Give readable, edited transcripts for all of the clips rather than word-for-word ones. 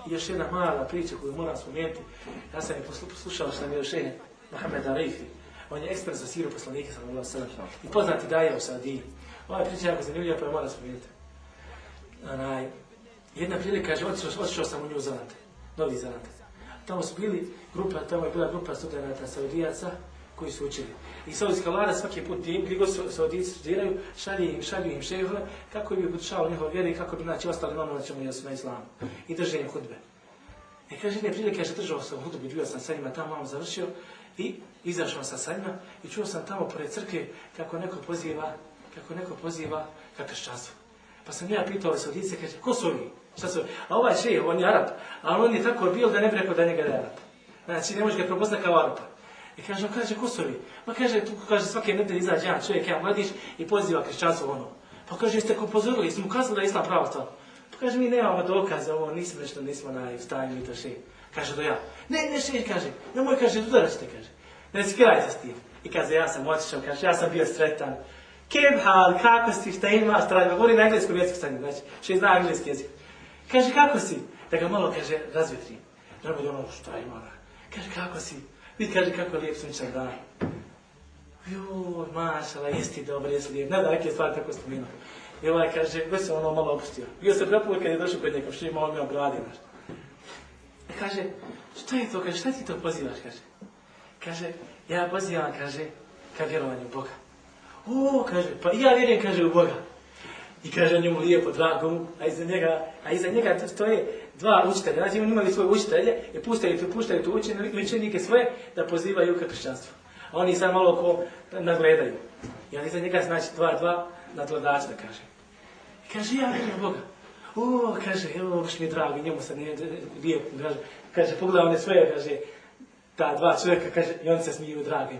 još jedna mala priča koju moram spomenuti. Ja sam je poslušao što nam je šejh Mohamed Arifi. On je ekspert za siru poslanika sallallahu alejhi ve sellem i poznati daja u Saudiji. Ova priča je jako zanimljiva, pa je moram spomenuti. Jedna prilika, kaže, otišao sam u New Zealand, Novi Zeland. Tamo su bili tamo je bila grupa studenata Saudijaca koji su učili. I saudijska vlada svaki put gdje god Saudijci studiraju, šalju im šejhove kako bi podučavao njihove vjere i kako bi ostali na čemu jesu na islamu. I drže im hudbe. I kaže, jedne prilike, kaže, držao sam hudbu, bio sam sa njima tamo, malo završio i izašao sam sa njima i čuo sam tamo pored crkve kako neko poziva ka kršćanstvu. Pa sam ja pitao Saudijice, kaže, ko su ovi? Šta su? A ovaj šejh, on je Arap, ali on je tako bil da ne bi rekao da njega da je Arap. Znači, ne može ga prepoznati kao Arapa. I kaže, ko su ovi? Pa kaže, svake nedelje izađe jedan čovjek, jedan mladić i poziva kršćanstvo ono. Pa kaže, jeste ko pozorili, jeste mu kazali da je islam prava stvar. Pa kaže, mi nemamo dokaze, ovo nismo u stanju i to šejh. Kaže, do ja. Ne, šejh, kaže, nemoj, kaže, udarat ćete, kaže. Ne skirajte s tim. I kaže, ja sam otišao, kaže, ja sam bio sretan. Kebhal, kako si, šta imaš, tražba, govori na engleskom jeziku sa njim, znači, šejh zna engleski jezik. Kaže, kako si? Da ga malo, kaže, razvetri. Da bude ono, šta ima? Kaže, kako si? Vidi, kaže, kako je lijep sunčan dan. Joj, mašala, jesi ti dobar, jesi lijep. Ne da, neke stvari tako spomenuo. I ovaj, kaže, već se ono malo opustio. Bio se prepuli kad je došao kod njega, što je malo mi obradi, znaš. I kaže, šta je to, kaže, šta ti to pozivaš, kaže? Kaže, ja pozivam, kaže, ka vjerovanju u Boga. O, kaže, pa i ja vjerujem, kaže, u Boga. I kaže njemu lijepo, drago mu, a iza njega stoje dva učitelja. Znači, oni imali svoje učitelje i puštaju tu učenike svoje da pozivaju ka kršćanstvu. A oni sad malo ko nagledaju. I iza njega znači dva nadgledača, da kaže. I kaže, ja vjerujem u Boga. O, kaže, evo, baš mi je drago, njemu sad nije lijepo, kaže, pogledaj one svoje, kaže, ta dva čovjeka, kaže, i oni se smiju dragim.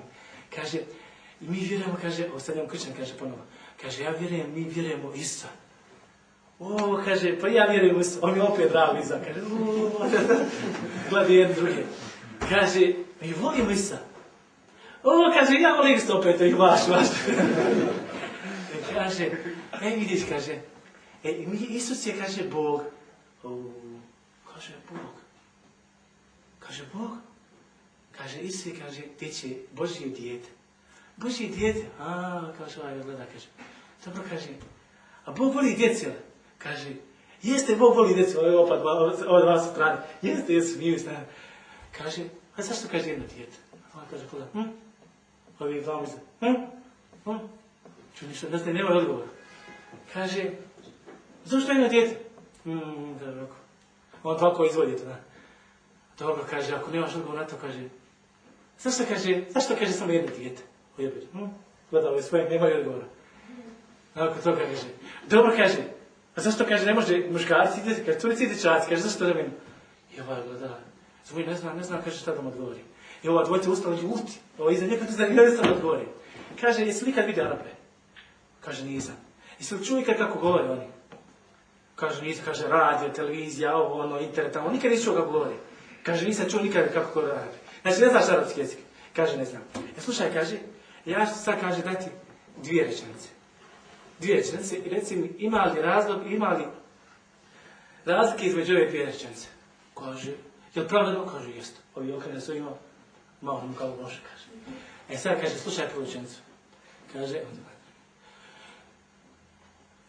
Kaže, i mi vjerujemo, kaže, sad njemu kršćan, kaže ponovo. Kaže, ja vjerujem, mi vjerujemo Isusa. O, kaže, pa ja vjerujem Isusa. On mi opet drago iza, kaže, gleda jedni druge. Kaže, mi volimo Isusa. O, kaže, ja volim Isusa opet, ih vaš. Kaže, vidiš, kaže, Isus je, kaže, Bog. O, kaže, Bog. Kaže, Bog. Kaže, Isus je, kaže, teče Božje dijete. Božje dijete, kaže, ovaj gleda, kaže, dobro, kaže, a Bog voli djece, kaže, jeste, Bog voli djece, ova dva su strane, jeste, jesu, smiju strane. Kaže, a zašto, kaže, jedno dijete? Ona kaže, pogleda, ovi dva misle, ču ništa, da ste nemoj odgovor. Kaže, zašto jedno dijete? Dobro, on tako izvodi to, da. Dobro, kaže, ako nemaš odgovor na to, kaže, zašto, kaže, samo jedno dijete? Gledao je svoje, nemaju odgovora. Nakon toga kaže, dobro, kaže, a zašto, kaže, ne može muškarci, kaže, curici i dječaci, kaže, zašto da meni? I ovaj gleda, zvoj, ne znam, kaže, šta da mu odgovori. I ova dvojca ustala i uti, ovo iza njega, ne znam da odgovori. Kaže, jesi li ikad vidio Arape? Kaže, nisam. Jesi li čuo ikad kako govore oni? Kaže, nisam, kaže, radio, televizija, internet, on nikad nisam čuo kako govori. Kaže, nisam čuo nikad kako govore Arape. Znači, ne znaš arapski jezik. Kaže, ne znam. Slušaj, kaže, ja ću sad, kaže, dati dvije rečenice. I reci mi, ima li razlike između ove dvije rečenice? Kaže, je li pravilno? Kaže, jeste. Ovi okrene su imao, malo mu kao loše, kaže. Sad, kaže, slušaj prvu rečenicu. Kaže,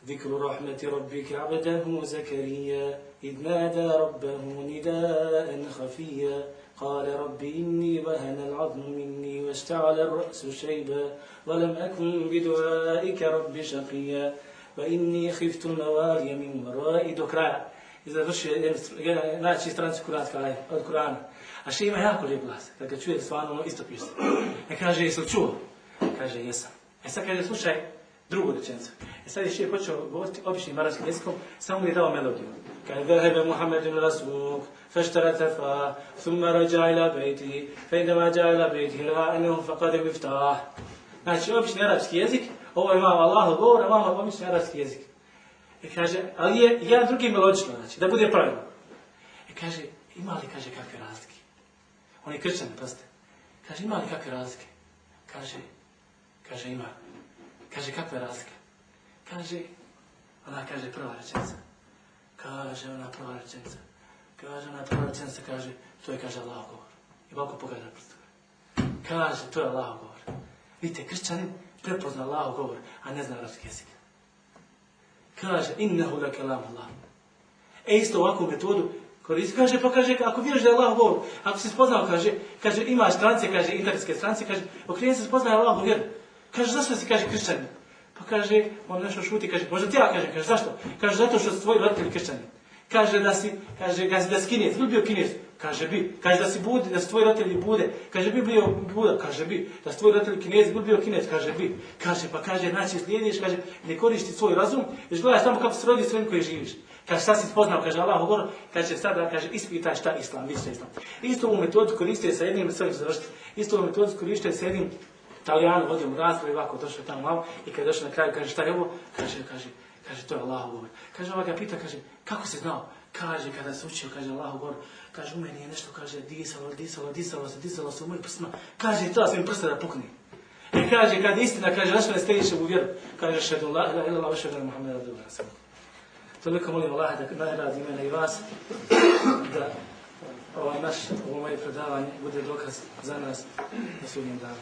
ذكر رحمة ربك عبده زكريا إذ نادى ربه نداء خفيا قال رب إني وهن العظم مني واشتعل الرأس شيبا ولم أكن بدعائك رب شقيا وإني خفت الموالي من ورائي do kraja. Iza vrši najčešći stranci kuranska od Kurana. A še ima jako lijep glas. Kad ga čuje stvarno isto piše. Kaže, jesi li čuo? Kaže, jesam. Sad kaže, slušaj drugu rečenicu. Sad je še počeo govoriti običnim arapskim jezikom, samo mi je dao melodiju. Kaže, ذهب محمد إلى السوق فاشترى تفاح ثم رجع إلى بيته فإنما جاء إلى بيته لقى أنه فقد مفتاح. Znači, obični arapski jezik, ovo je malo Allahov govor, a malo obični arapski jezik. Kaže, ali je jedan drugi melodično, znači, da bude pravilno. Kaže, ima li, kaže, kakve razlike? On je kršćan, proste. Kaže, ima li kakve razlike? Kaže, ima. Kaže, kakve razlike? Kaže, ona kaže prva rečenica. Kaže, ona prva rečenica. Kaže ona prva rečenica, kaže, to je, kaže, Allahov govor. I ovako pogleda prstom. Kaže, to je Allahov govor. Vidite, kršćanin prepozna Allahov govor, a ne zna arapski jezik. Kaže, innehu la kelam Allah. Isto ovakvu metodu koristi. Kaže, pa kaže, ako vjeruješ da je Allahov govor, ako si spoznao, kaže, imaš strance, kaže, internetske strance, kaže, okreni se spoznaje Allahovu vjeru. Kaže, zašto si, kaže, kršćanin? Pa kaže, on nešto šuti, kaže, možda ti ja, kaže, zašto? Kaže, zato što su tvoji roditelji kršćani. Kaže da si kinez, bi bio kinez? Kaže bi. Kaže da si budi, da su tvoji roditelji bude? Kaže bi bio buda? Kaže bi. Da su tvoji roditelji kinezi, bi bio kinez? Kaže bi. Kaže, pa kaže, znači slijediš, kaže, ne koristi svoj razum, jer gledaš samo kako se rodi s ovim koji živiš. Kaže, sad si spoznao, kaže Allah govor, kaže, sada, kaže, ispitaj šta je islam, vidi šta je islam. Isto ovu metodu koristio sa jednim, s ovim završiti, isto ovu metodu koristio sa jednim Italijanom, vodio mu raspravu i ovako došao tamo malo i kad je došao na kraju, kaže, šta je ovo? Kaže, to je Allahov govor. Kaže, ova ga pita, kaže, kako si znao? Kaže, kada se učio, kaže, Allahov govor, kaže, u meni je nešto, kaže, disalo se u mojih prstima. Kaže, to sam im prsta da pukne. I kaže, kad je istina, kaže, zašto ne slijediš u vjeru? Kaže, šedu Allah, ila ilallah, šedu Allah, Muhammed, abdullah, rasul. Toliko molim Allah da nagradi mene i vas, da ovo moje predavanje bude dokaz za nas na sudnjem danu.